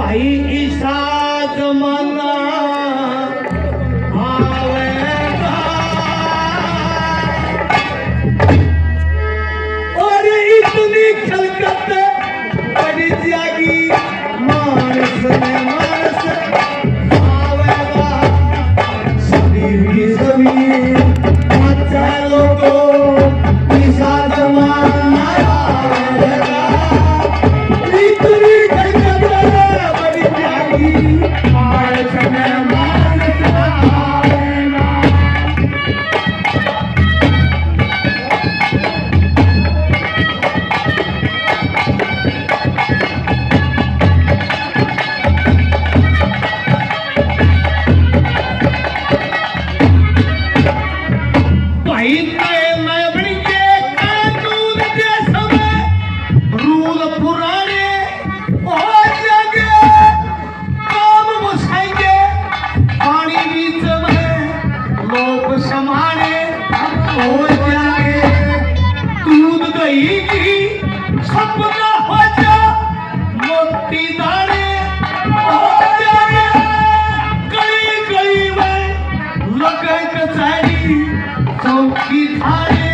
बाई ईशा जमाना आवेगा और इतनी खलकत बड़ी जागी मानस में मानस आवेगा सभी सभी अच्छा लोगों ईशा जमाना आवेगा इतनी खलकत बड़ी जागी मानस में मानस आवेगा चौकी थाने